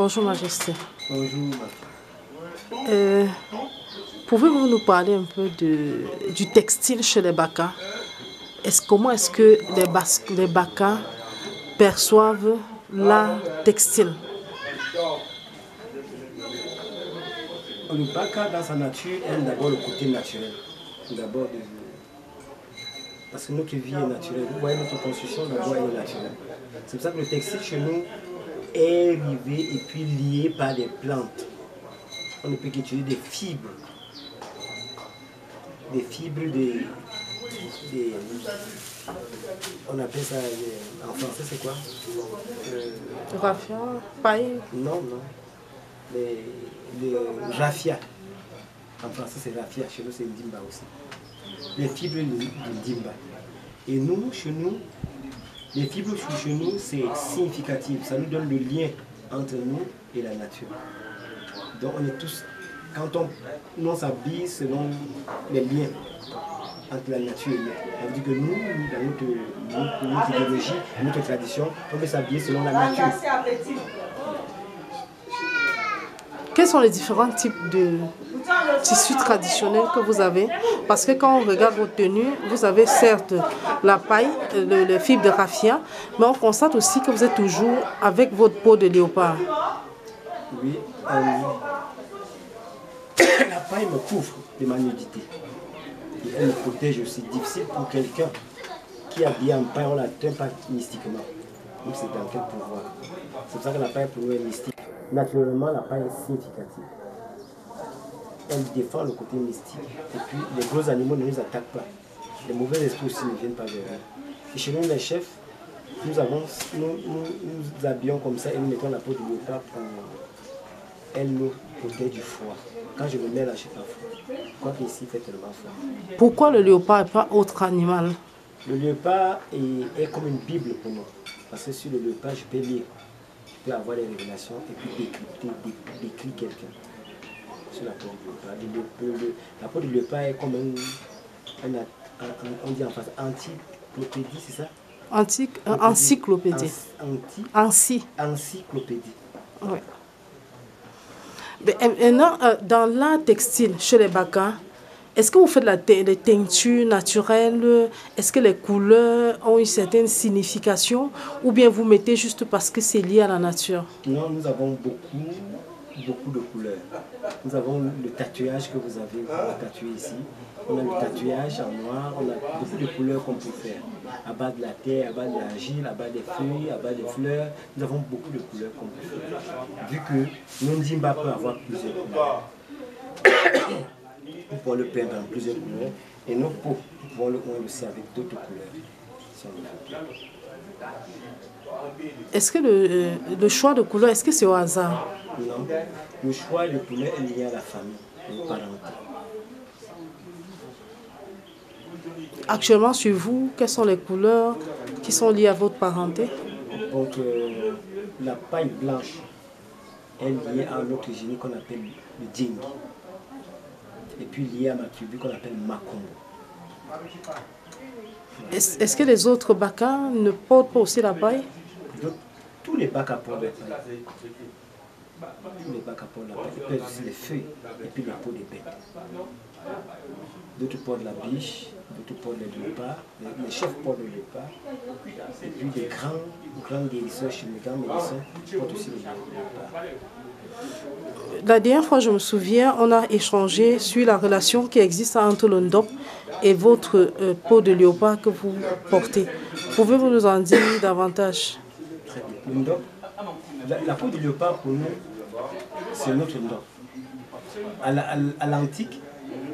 Bonjour Majesté. Bonjour. Pouvez-vous nous parler un peu du textile chez les Baka? Comment est-ce que les Baka perçoivent l'art textile? Le Baka, dans sa nature, aime d'abord le côté naturel. D'abord, parce que notre vie est naturelle. Vous voyez, notre construction, d'abord, elle est naturelle. C'est pour ça que le textile chez nous est rivé et puis lié par des plantes. On ne peut qu'utiliser des fibres. Des fibres, on appelle ça, en français, c'est quoi? Raffia, paille. Non. Les raffia. En français, c'est raffia. Chez nous, c'est ndimba aussi. Les fibres de ndimba. Et nous, chez nous, les fibres chez nous, c'est significatif. Ça nous donne le lien entre nous et la nature. Donc, on est tous, quand on s'habille selon les liens entre la nature et nous. Ça veut dire que nous, dans notre idéologie, notre tradition, on peut s'habiller selon la nature. Quels sont les différents types de tissus traditionnels que vous avez? Parce que quand on regarde votre tenue, vous avez certes la paille, le fibre de raffia, mais on constate aussi que vous êtes toujours avec votre peau de léopard. Oui, la paille me couvre de ma nudité. Et elle me protège aussi. Difficile pour quelqu'un qui est habillé en paille, on ne l'atteint pas mystiquement. Donc c'est dans quel pouvoir. C'est pour ça que la paille pour nous est mystique. Naturellement, la paille est significative. Elle défend le côté mystique. Et puis, les gros animaux ne nous attaquent pas. Les mauvais esprits aussi ne viennent pas vers nous. Et chez nous, les chefs, nous habillons comme ça et nous mettons la peau du léopard pour... Elle nous protège du froid. Quand je me mets là, je n'ai pas froid. Quoi qu'ici, il fait tellement froid. Pourquoi le léopard et pas autre animal? Le léopard est comme une Bible pour nous. Parce que sur le léopard, je peux lire. Je peux avoir des révélations et puis décrire quelqu'un. Sur la peau du léopard. La peau du léopard est comme on dit en français, encyclopédie, c'est ça? Encyclopédie. Encyclopédie. Oui. Maintenant, dans l'art textile chez les Baka, est-ce que vous faites des teintures naturelles? Est-ce que les couleurs ont une certaine signification? Ou bien vous mettez juste parce que c'est lié à la nature? Non, nous avons beaucoup de couleurs. Nous avons le tatouage que vous avez tatoué ici. On a le tatouage en noir, on a beaucoup de couleurs qu'on peut faire. À bas de la terre, à bas de l'argile, à bas des feuilles, à bas des fleurs. Nous avons beaucoup de couleurs qu'on peut faire. Vu que Nondimba peut avoir plusieurs couleurs. Nous pouvons le peindre en plusieurs couleurs. Et nos peaux, nous pouvons le peindre aussi avec d'autres couleurs. Est-ce que le choix de couleurs, est-ce que c'est au hasard? Non, le choix de couleurs est lié à la famille, aux parents. Actuellement, sur vous, quelles sont les couleurs qui sont liées à votre parenté? Donc, la paille blanche est liée à un autre génie qu'on appelle le djing. Et puis liée à ma tribu qu'on appelle Makombo. Est-ce que les autres Baka ne portent pas aussi la paille? Donc, tous les Baka portent la paille. Tous les Baka portent la paille. Ils pèsent aussi les feuilles et puis les peaux des bêtes. D'autres portent la biche, d'autres portent les léopards, les chefs portent le léopard. Et puis des grands guérisseurs chez les grands médecins portent aussi le léopard. La dernière fois, je me souviens, on a échangé sur la relation qui existe entre le ndop et votre peau de léopard que vous portez. Pouvez-vous nous en dire davantage? Très bien. Le ndop, la peau de léopard pour nous, c'est notre ndop. À l'antique,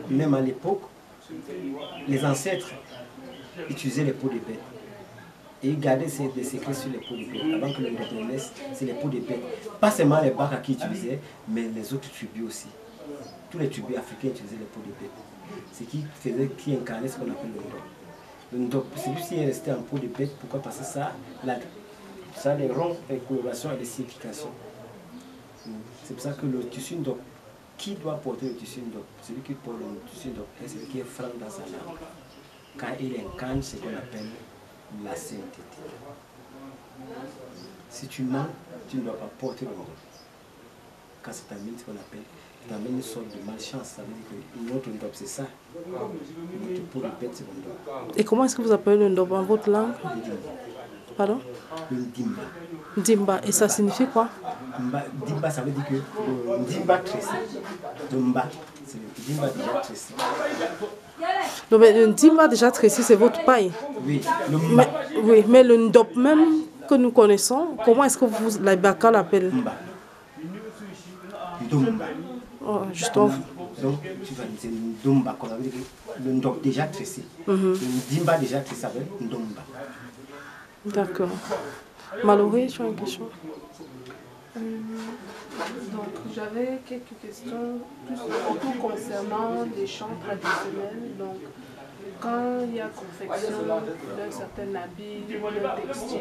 même à l'époque, les ancêtres utilisaient les peaux de bêtes. Et ils gardaient des secrets sur les peaux de bêtes. Avant que le ndop ne naisse, c'est les peaux de bêtes. Pas seulement les Baka qui utilisaient, mais les autres tribus aussi. Tous les tribus africains utilisaient les peaux de bêtes. Ce qui incarnait ce qu'on appelle le ndop. Celui-ci est resté en peau de bête. Pourquoi? Parce que ça a des ronds, des colorations et des significations. C'est pour ça que le tissu ndop, qui doit porter le tissu ndop? Celui qui porte le tissu ndop est celui qui est franc dans sa langue. Car il incarne ce qu'on appelle la sainteté. Si tu mens, tu ne dois pas porter le ndop. quand ça t'amène ce qu'on appelle, t'amène une sorte de malchance. Ça veut dire que notre ndop, c'est ça. Notre peau de bête, c'est le ndop. Et comment est-ce que vous appelez le ndop en votre langue? Pardon? Le ndimba. Ndimba. Et ça signifie quoi? Ndimba, ça veut dire que le ndimba tressé. Ndimba, c'est le ndimba déjà tressé. Non, mais le ndimba déjà tressé, c'est votre paille. Oui, le mba. Oui, mais le ndop même que nous connaissons, comment est-ce que vous, la Baka l'appelle? Mba. Ndomba. Oh, justement. Donc, tu vas dire ndomba, qu'on veut dire que le ndop déjà tressé. Le ndimba déjà tressé, ça veut dire ndomba. D'accord. Mallory, tu as une question? Donc, j'avais quelques questions, plus surtout concernant les chants traditionnels. Donc, quand il y a confection d'un certain habit, d'un textile,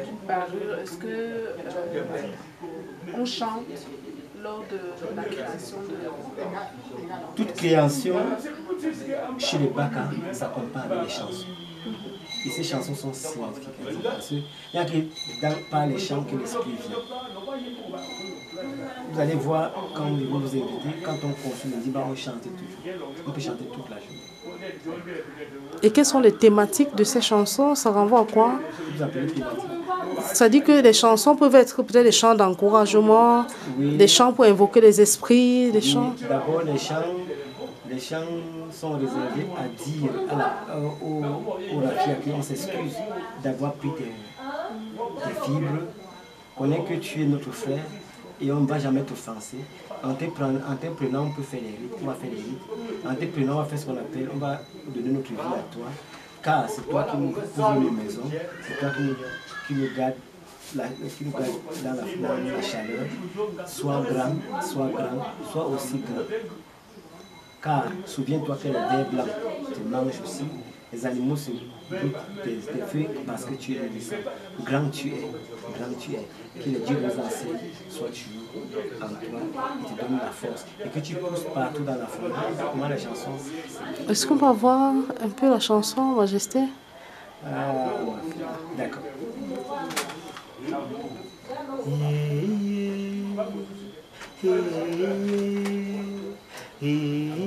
d'une parure, est-ce que on chante lors de la création de... Toute création chez les Baka, ça compare avec les chansons. Et ces chansons sont significatives parce qu'il n'y a que par les chants que l'esprit vient. Vous allez voir, quand vous vous invitez, quand on consomme le Ndimba, on chante toujours. On peut chanter toute la journée. Et quelles sont les thématiques de ces chansons? Ça renvoie à quoi? Vous appelez thématique. Ça dit que les chansons peuvent être peut-être des chants d'encouragement, Oui. des chants pour invoquer les esprits, des chants... D'abord, les chants sont réservés à dire aux rafias qu'on s'excuse d'avoir pris des fibres, qu'on est que tu es notre frère et on ne va jamais t'offenser. En te prenant, on peut faire les rites, on va faire les rites. En te prenant, on va faire ce qu'on appelle, on va donner notre vie à toi. Car c'est toi qui nous ouvres nos maisons, c'est toi qui nous garde dans la chaleur, soit grand, soit aussi grand. Car souviens-toi que les vers blancs te mangent aussi, les animaux se goûtent des feuilles parce que tu es le sang. Grand tu es. Que le Dieu nous enseigne, soit tu en toi, il te donne la force. Et que tu pousses partout dans la forêt. Comment la chanson? Est-ce qu'on peut avoir un peu la chanson, Majesté? D'accord. Hey,